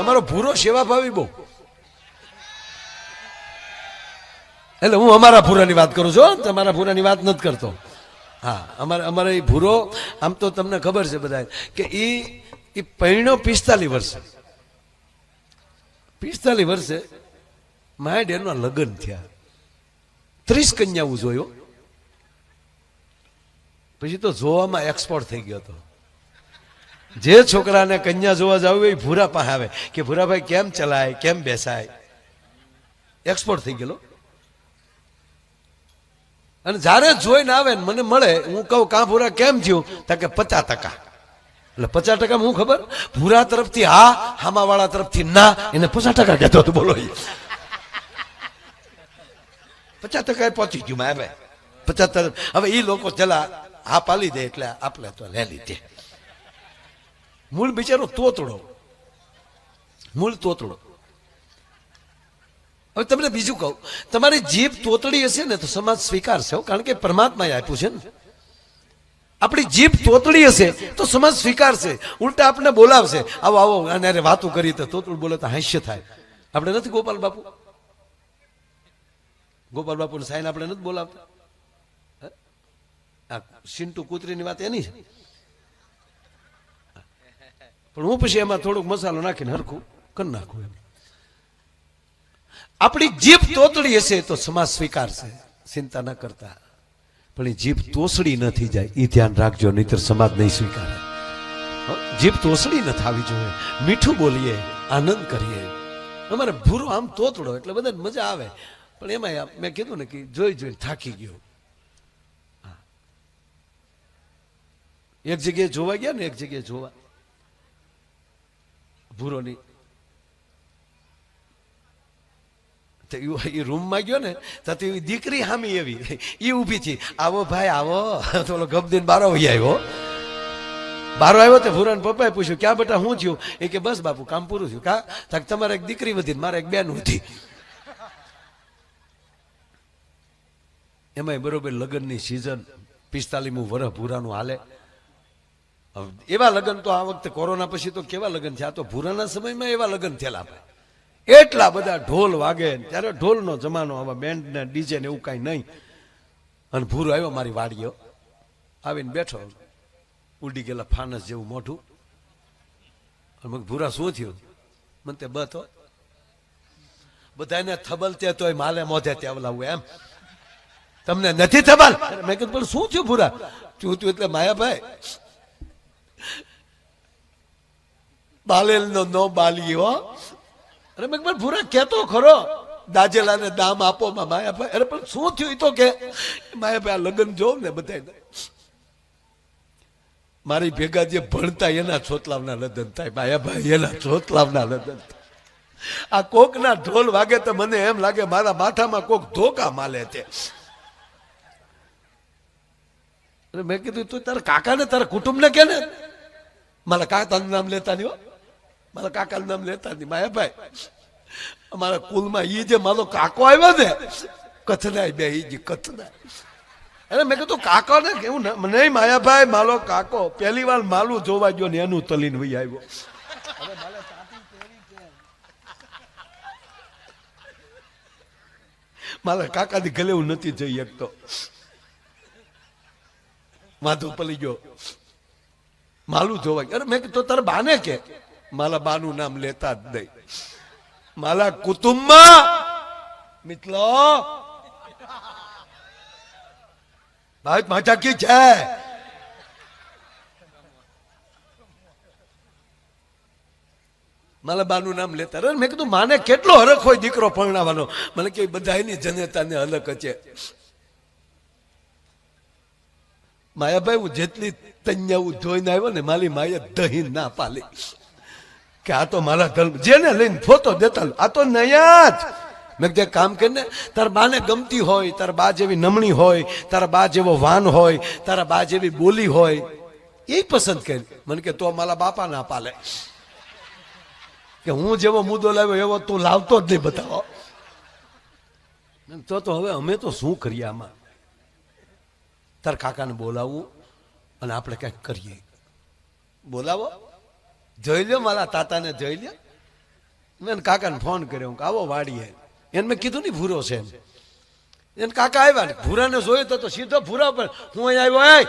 અમારો ભૂરો સેવાભાવી બહુ. એટલે હું અમારા ભૂરાની વાત કરું છું, તમારા ભૂરાની વાત નથી કરતો. હા, અમારે એ ભૂરો આમ તો તમને ખબર છે બધા કે એ પૈણો 45 વર્ષે 45 વર્ષે માય ડેરના લગ્ન થયા, 30 કન્યાઓ જોયો, પછી તો જોવામાં એક્સપોર્ટ થઈ ગયો હતો. જે છોકરાને કન્યા જોવા જાવ એ ભૂરા પાસે આવે કે ભૂરાભાઈ કેમ ચલાય, કેમ બેસાય, એક્સપોર્ટ થઈ ગયેલો. અને જ્યારે જોઈને આવે ને મને મળે, હું કહું કાં ભૂરા કેમ થયું, તા કે 50%. એટલે 50% હું ખબર, ભૂરા તરફથી હા, હામાવાળા તરફથી ના, એને 50% કહેતો હતો. બોલો, 50% પહોંચી ગયું મારે 50%. હવે એ લોકો ચલા હા પાલી દે એટલે આપણે તો લે લીધે. મૂળ બિચારો તોતડો, મૂળ તોતડો. હવે તમને બીજું કહું, તમારી જીભ તોતડી હશે ને તો સમાજ સ્વીકારશે, કારણ કે પરમાત્માએ આપ્યું છે ને. આપણી જીભ તોતડી હશે તો સમાજ સ્વીકારશે, ઉલટા આપણે બોલાવશે, આવો આવો અને વાતો કરી તો તોતડું બોલે તો હાસ્ય થાય. આપણે નથી ગોપાલ બાપુ, ગોપાલ બાપુ સાઈન આપણે નથી બોલાવતા. આ સિન્ટુ કૂતરીની વાત એની છે, પણ હું પછી એમાં થોડોક મસાલો નાખીને હરખું કરી નાખું એમ. આપણી જીભ તોતડી હશે તો સમાજ સ્વીકારશે, ચિંતા ન કરતા. પણ એ જીભ તોસડી ન થઈ જાય એ ધ્યાન રાખજો, નહીતર સમાજ નહીં સ્વીકારે. જીભ તોસડી ન થવી જોઈએ, મીઠું બોલીએ, આનંદ કરીએ. અમારે ભૂરો આમ તોતડો એટલે બધાને મજા આવે, પણ એમાં મેં કીધું ને કે જોઈ જોઈને થાકી ગયો. એક જગ્યાએ જોવા ગયા ને, એક જગ્યાએ જોવા ભૂરોની એ રૂમમાં ગયો ને તો દીકરી હામી એવી એ ઊભી છે, આવો ભાઈ આવો. તો ગમદીન બારો આવ્યો, બારો આવ્યો તો ભૂરાને પપ્પાએ પૂછ્યું ક્યાં બેટા શું થયું? એ કે બસ બાપુ કામ પૂરું થયું. કા તમારે એક દીકરી વધી, મારે એક બેન વધી. એમાં બરોબર લગ્નની સિઝન, 45મું વર્ષ ભૂરાનું હાલે. એવા લગ્ન તો આ વખતે કોરોના પછી તો કેવા લગ્ન થયા, તો ભૂરાના સમયમાં એવા લગ્ન થયેલા. એટલા બધા ઢોલ વાગે, ત્યારે ઢોલનો જમાનો, હવે બેન્ડ ને ડીજે ને એવું કાંઈ નહીં. અને ભૂરો આવ્યો મારી વાડીઓ, આવીને બેઠો, ઉડી ગયેલા ફાનસ જેવું મોઢું. અને ભૂરા શું થયું? મને તે બતો બધાને થબલ તે તોય માલે મોઢે તેવલાવું એમ, તમને નથી થબલ? મેં કીધું પણ શું થયું ભૂરા? થયું એટલે માયાભાઈ બાલેલ નો બાલી હો. અરે મેં પણ ભૂરા કેતો ખરો, દાજેલાને દામ આપો માં માયાભાઈ. અરે પણ શું થયું? તો કે માયાભાઈ આ લગ્ન જોઉં ને બધા મારી ભેગા જે ભણતા એના છોતલાવના લગ્ન થાય, માયાભાઈ એના છોતલાવના લગ્ન થાય. આ કોકના ઢોલ વાગે તો મને એમ લાગે મારા માથામાં કોક ધોકા માલે છે. મેં કીધું તું તારા કાકાને, તારા કુટુંબને કે ને, મારા કાકાનું નામ લેતા નહીં હો, મારા કાકાનું નામ લેતા નહીં. માયાભાઈ અમારા કુલમાં ઈ જે મારો કાકો આવ્યો ને, કથનાય બે ઈ કથનાય. અરે મેં કીધું કાકો ને કેવું નહીં માયાભાઈ, મારો કાકો પહેલી વાર માલું જોવા ગયો ને એનું તલીને વહી આવ્યો. મારા કાકાની ગલે હું નથી જઈ શકતો, માધુ પલી ગયો માલું જોવા. અરે મેં કીધું તારા બાને કે, મારા બાનું નામ લેતા જ નહીં. મારા કુટુંબમાં મિત્રો ભાઈ માજા કી છે, મારા બાનું નામ લેતા. અરે મેં કીધું માને કેટલો હરખ હોય દીકરો પરણાવવાનો? મને કે બધા એની જનેતાને હલક છે. માયાભાઈ હું જેટલી તન્યાવું જોઈને આવ્યો ને, મારી માએ દહીં ના પાલી કે આ તો મારા ધર્મ, જેને લઈને ફોટો દેતા આ તો નયા જ. મેં જે કામ કરીને તારા બાને ગમતી હોય, તારા બા જેવી નમણી હોય, તારા બા જેવો વાન હોય, તારા બા જેવી બોલી હોય, એ પસંદ કરી. મને કે તો મારા બાપા ના પાલે કે હું જેવો મુદ્દો લાવ્યો એવો તું લાવતો જ નહીં બતાવો. તો હવે અમે તો શું કરીએ આમાં? તારા કાકાને બોલાવવું અને આપણે કંઈક કરીએ. બોલાવો, જોઈ લ્યો મારા તાતાને, જોઈ લ્યો. મેં કાકાને ફોન કર્યો કે આવો વાડીએ. એને મેં કીધું નહીં ભૂરો છે એમ. એને કાકા આવ્યા ને ભૂરાને જોયો તો સીધો ભૂરા પર હું અહીંયા આવ્યો.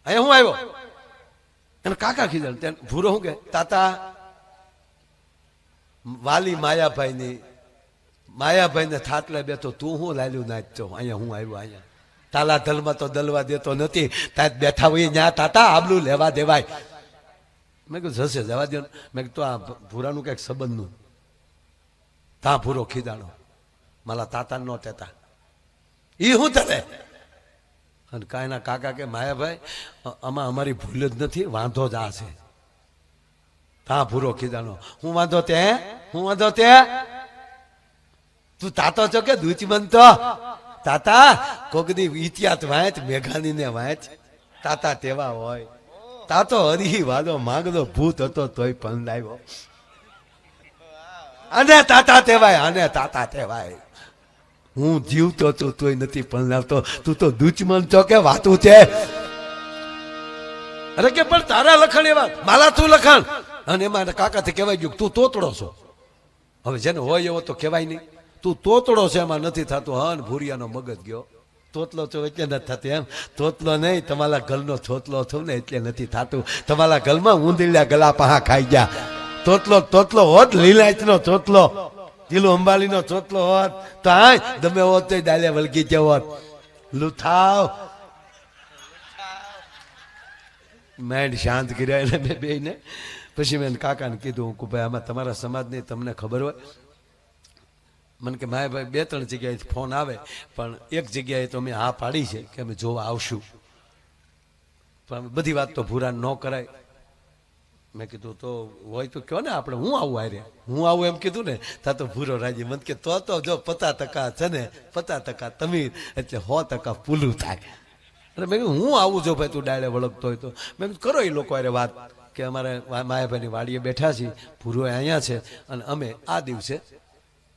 અહીંયા હું આવ્યો. એને કાકા કીધું. ભૂરો શું કે તાતા વાલી માયાભાઈને થાટલે બેઠો તું હું લાલ્યું નાચતો અહીંયા હું આવ્યો. અહીંયા તાલા ધલમાં તો દલવા દેતો નથી. ત્યાં બેઠા હોય ત્યાં તાતા આબલું લેવા દેવાય. મેં કીધું જશે જવા દો. મેં કીધું આ ભૂરાનું કંઈક સંબંધનું. તા ભૂરો ખીજાણો મારા તાતા નો તેતા એ શું તને. અને કાંઈના કાકા કે માયાભાઈ આમાં અમારી ભૂલ જ નથી, વાંધો જ આ છે. તા ભૂરો ખીજાણો હું વાંધો તે હું વાંધો તે તું તાતો છો કે દૂચમંતો. તાતા કોકની ઇતિહાસ વાંચ મેઘાની ને વાંચ. તાતા તેવા હોય. તાતો હરી વાદો માંગતો ભૂત હતો તોય પણ લાવ્યો. અને તાતા તેવાય અને તાતા તેવાય. હું જીવતો તું તોય નથી પણ લાવતો. તું તો દુચમન છો કે વાતું છે. અરે કે પણ તારા લખણ એવા મારા તું લખણ. અને એમાં કાકાથી કહેવાય ગયું તું તોતડો છો. હવે જેને હોય એવો તો કહેવાય નહીં. તું તોતડો છે એમાં નથી થતું. હન ભૂરિયાનો મગજ ગયો. તોતલો છો એટલે નથી થતું એમ. તોતલો નહીં તમારા ગલનો થોતલો થયું ને એટલે નથી થતું. તમારા ગલમાં ઊંધીલા ગલા પાહા ખાઈ ગયા. તોતલો હોત લીલાયતનો તોતલો ઢીલો અંબાલીનો તોતલો હોત તો આ ગમે હોત તો ડાલે વળગી ગયો હોત. લુથાવ માઇન્ડ શાંત કર્યા એટલે મેં બેને પછી મેં કાકાને કીધું કે ભાઈ આમાં તમારા સમાજની તમને ખબર હોય. મને કે ભાઈ 2-3 જગ્યાએ ફોન આવે પણ એક જગ્યાએ તો અમે હા પાડી છે કે અમે જોવા આવશું. પણ બધી વાત તો ભૂરા ન કરાય. મેં કીધું તો હોય તો કહો ને આપણે હું આવું આરે હું આવું એમ કીધું ને તા તો ભૂરો રાજી. મને કે તો જો 50% છે ને 50% તમીર એટલે 100% પૂલું થાય. અને મેં કીધું હું આવું જો ભાઈ તું ડાળે વળગતો હોય તો. મેં કીધું કરો એ લોકો અરે વાત કે અમારે માયાભાઈની વાડીએ બેઠા છીએ, ભૂરો અહીંયા છે અને અમે આ દિવસે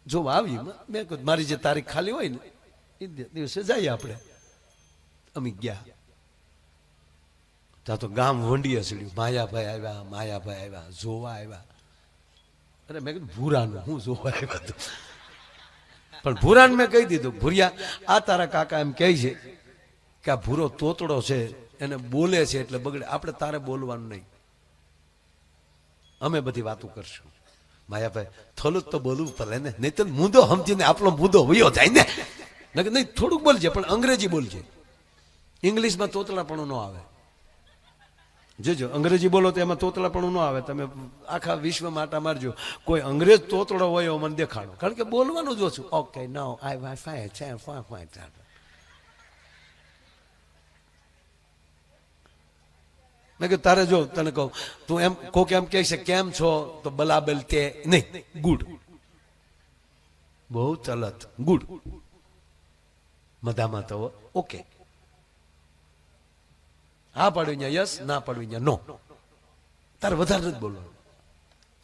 જોવા આવી. મેં કીધું મારી જે તારીખ ખાલી હોય ને એ દિવસે જઈએ આપણે. અમે ગયા ત્યાં તો ગામ વંડીએ ચડ્યું. માયાભાઈ આવ્યા જોવા આવ્યા. અરે મેં કીધું ભૂરાનું હું જોવા આવ્યા હતું. પણ ભૂરાને મેં કહી દીધું ભૂરિયા આ તારા કાકા એમ કહે છે કે આ ભૂરો તોતડો છે એને બોલે છે એટલે બગડે. આપણે તારે બોલવાનું નહીં, અમે બધી વાતો કરશું. માયાભાઈ થોડું તો બોલવું પડે ને, નહીં તો મુદ્દો સમજીને આપણો મુદ્દો વયો જાય ને. નહીં થોડુંક બોલજે પણ અંગ્રેજી બોલજે. ઇંગ્લિશમાં તોતલાપણું ન આવે. જોજો અંગ્રેજી બોલો તો એમાં તોતલાપણું ન આવે. તમે આખા વિશ્વમાં આટા મારજો કોઈ અંગ્રેજ તોતડો હોય એવો મને દેખાડો. કારણ કે બોલવાનું જ ઓછું. ઓકે નો આઈ વાઈ છે મેં કે તારે જો તને કહું તું એમ કોક એમ કહે છે કેમ છો તો બલાબલ તે નહીં ગુડ બહુ ચલત ગુડ મધામાં તો ઓકે. હા પાડવી ત્યાં યસ, ના પાડવી ત્યાં નો. તારે વધારે નથી બોલવાનું.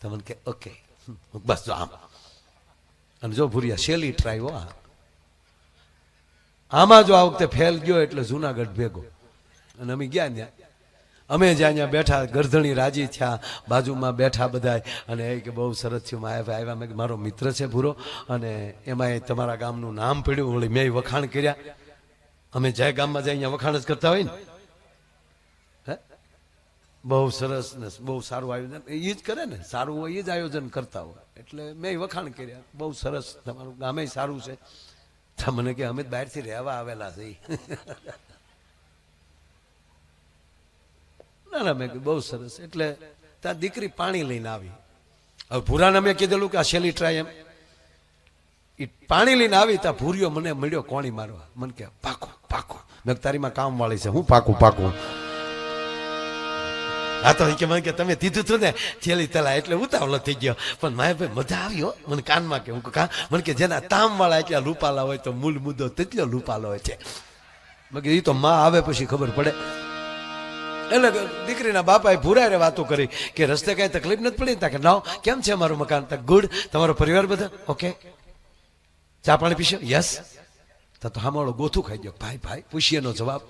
તમને કે ઓકે બસ જો આમ. અને જો ભૂરિયા શેલી ટ્રાય હો. આમાં જો આ વખતે ફેલ ગયો એટલે જુનાગઢ ભેગો. અને અમે ગયા ત્યાં. અમે જ્યાં બેઠા ગરધણી રાજી થયા. બાજુમાં બેઠા બધા અને એ કે બહુ સરસ થયું માયાભાઈ આવ્યા. મેં મારો મિત્ર છે ભૂરો અને એમાં તમારા ગામનું નામ પડ્યું. વળી મેં વખાણ કર્યા. અમે જ્યાં ગામમાં જાય અહીંયા વખાણ જ કરતા હોય ને. બહુ સરસ ને બહુ સારું આયોજન એ જ કરે ને. સારું હોય એ જ આયોજન કરતા હોય. એટલે મેં વખાણ કર્યા. બહુ સરસ તમારું ગામે સારું છે. મને કે અમે બહારથી રહેવા આવેલા છે. ના ના મેં બહુ સરસ. એટલે ત્યાં દીકરી પાણી લઈને આવી. હવે ભૂરાને મેં કીધેલું કે આ શેલી ટ્રાય એમ એ પાણી લઈને આવી ત્યાં ભૂરિયો મને મળ્યો કોણી મારવા. મને કે પાકું મેં તારીમાં કામ વાળી છે હું પાકું. હા તો કે મને કે તમે દીધું હતું ને છેલ્લી તલા એટલે ઉતાવળો થઈ ગયો. પણ માયાભાઈ મજા આવી હો. મને કાનમાં કે હું મને કે જેના તામ વાળા એટલા લૂપાલા હોય તો મૂળ મુદ્દો તેટલો લૂપાલો હોય છે. મેં કીધું એ તો માં આવે પછી ખબર પડે. એટલે દીકરીના બાપાએ ભૂરાએ વાતો કરી કે રસ્તે કઈ તકલીફ નથી પડી. તા કે ના કેમ છે અમારું મકાન? તા ગુડ. તમારો પરિવાર બધા ઓકે? ચા પાણી પીશે? યસ. તા તો હામાળો ગોથું ખાઈ ગયો. ભાઈ પૂછીએનો જવાબ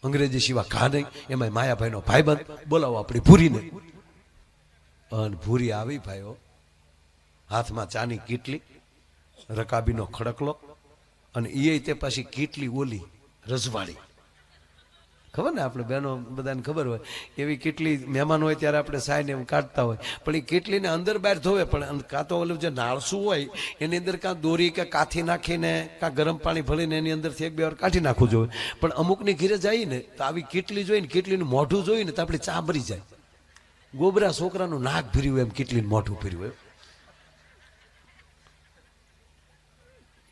અંગ્રેજી સિવાય ઘા નહીં. એમાં માયાભાઈનો ભાઈબંધ બોલાવો આપણી ભૂરીને. અને ભૂરી આવી ભાઈઓ, હાથમાં ચાની કીટલી, રકાબીનો ખડકલો, અને એ તે પાછી કીટલી ઓલી રજવાડી, ખબર ને આપણે બહેનો બધાને ખબર હોય એવી કેટલી મહેમાન હોય ત્યારે આપણે સાઈને એમ કાઢતા હોય, પણ એ કેટલીને અંદર બહાર ધોવે, પણ કાં તો ઓલું જે નાળસું હોય એની અંદર કાં દોરી કે કાથી નાખીને કાં ગરમ પાણી ભરીને એની અંદરથી એક બે વાર કાઢી નાખવું જોઈએ. પણ અમુકની ઘીરે જાય ને તો આવી કેટલી જોઈને, કેટલીનું મોઢું જોઈને તો આપણી ચા ભરી જાય. ગોબરા છોકરાનું નાક ભર્યું એમ કેટલીનું મોઢું ભર્યું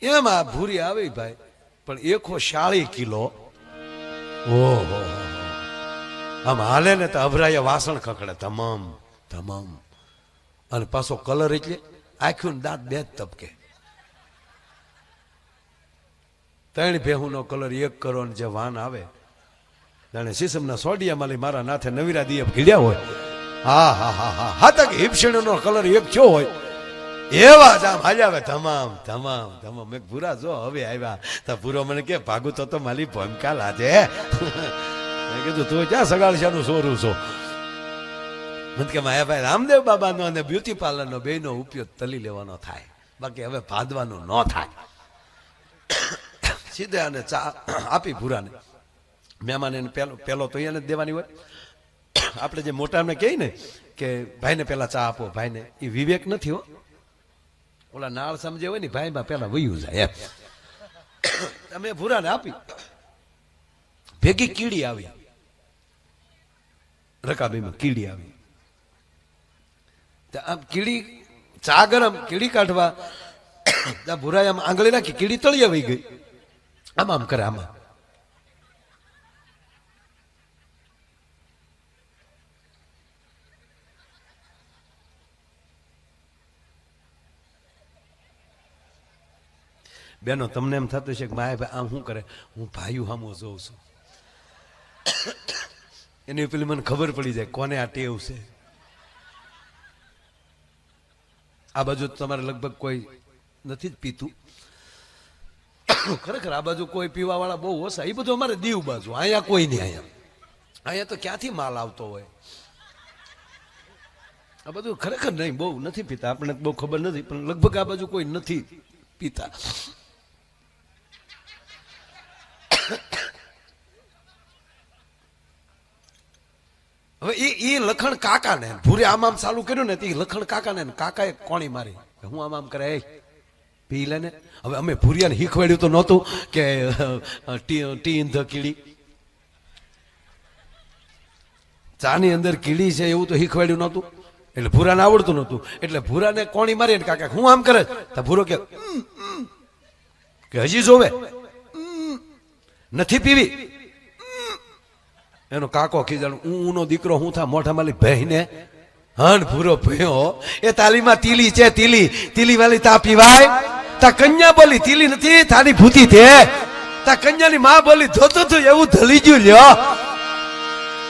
એમ આ ભૂરી આવી ભાઈ, પણ 140 કિલો. ઓહો, આમ હાલે ને તો અભરાય વાસણ ખખડે તમામ તમામ, અને પાછો કલર એટલે આખ્યું ને દાંત બે જ તપકે. 3 ભેહુનો કલર 1 કરો ને જે વાન આવે જાણે સીસમના સોડિયામાં મારા નાથે નવીરા દિયપ ઘીડ્યા હોય. હા હા હા હા હા, તક હિપશીણનો કલર 1 થયો હોય એવા જ આમ હાલ્યા આવે તમામ તમામ તમામ. મેં ભૂરા જો હવે આવ્યા તો ભૂરો મને કે ભાગું તો મારી ભૂમિકા લાજે. મેં કીધું તું ક્યાં સગાડશાનું સોરું છો? મને કે માયાભાઈ રામદેવ બાબાનો અને બ્યુટી પાર્લરનો બેનો ઉપયોગ તલી લેવાનો થાય, બાકી હવે ભાદવાનું ન થાય. સીધે આને ચા આપી ભૂરાને. મહેમાન એને પેલો તો અહીંયા જ દેવાની હોય. આપણે જે મોટાને કહીએ ને કે ભાઈને પેલા ચા આપો, ભાઈને, એ વિવેક નથી હો. ઓલા નાળ સમજે હોય ને ભાઈમાં પેલા વયું જાય એમ. તમે ભૂરાને આપી, ભેગી કીડી આવી, રકાબીમાં કીડી આવી. આમ કીડી ચા ગરમ, કીડી કાઢવા ભૂરાએ આમ આંગળી નાખી, કીડી તળિયે વહી ગઈ. આમ આમ કરે, આમાં બેનો તમને એમ થતું છે કે માય ભાઈ આમ શું કરે, હું ભાઈઓ સામો જોઉં છું. એની પેલી મને ખબર પડી જાય કોને આ ટેવ છે. આ બાજુ તમારે લગભગ કોઈ નથી જ પીતું, ખરેખર આ બાજુ કોઈ પીવા વાળા બહુ ઓછા. એ બધું અમારે દીવ બાજુ, અહીંયા કોઈ નહીં. અહીંયા તો ક્યાંથી માલ આવતો હોય. આ બધું ખરેખર નહીં, બહુ નથી પીતા. આપણે બહુ ખબર નથી, પણ લગભગ આ બાજુ કોઈ નથી પીતા. હવે એ લખણ કાકાને ભૂરે આમ આમ ચાલુ કર્યું ને, તે લખણ કાકાને, કાકાએ કોણી મારી, હું આમ આમ કરે પી લે ને. હવે અમે ભૂરિયાને શીખવાડ્યું તો નહોતું કે ટી ઇન ધ કીડી, ચાની અંદર કીડી છે એવું તો શીખવાડ્યું નહોતું. એટલે ભૂરાને આવડતું નહોતું, એટલે ભૂરાને કોણી મારી ને કાકા હું આમ કરે તો ભૂરો કે હજી જોવે નથી પીવી. એનો કાકો ખીજાણ, ઊનો દીકરો હું થા મોઢા માલી બહેને હન ભૂરો ભયો એ તાલીમાં તીલી છે, તીલી તીલી વાલી તા પીવાય. તા કન્યા બોલી તીલી નથી, તારી ભૂતી તે તા કન્યાની માં બોલી ધોતું તું એવું ધલી ગયું લ્યો.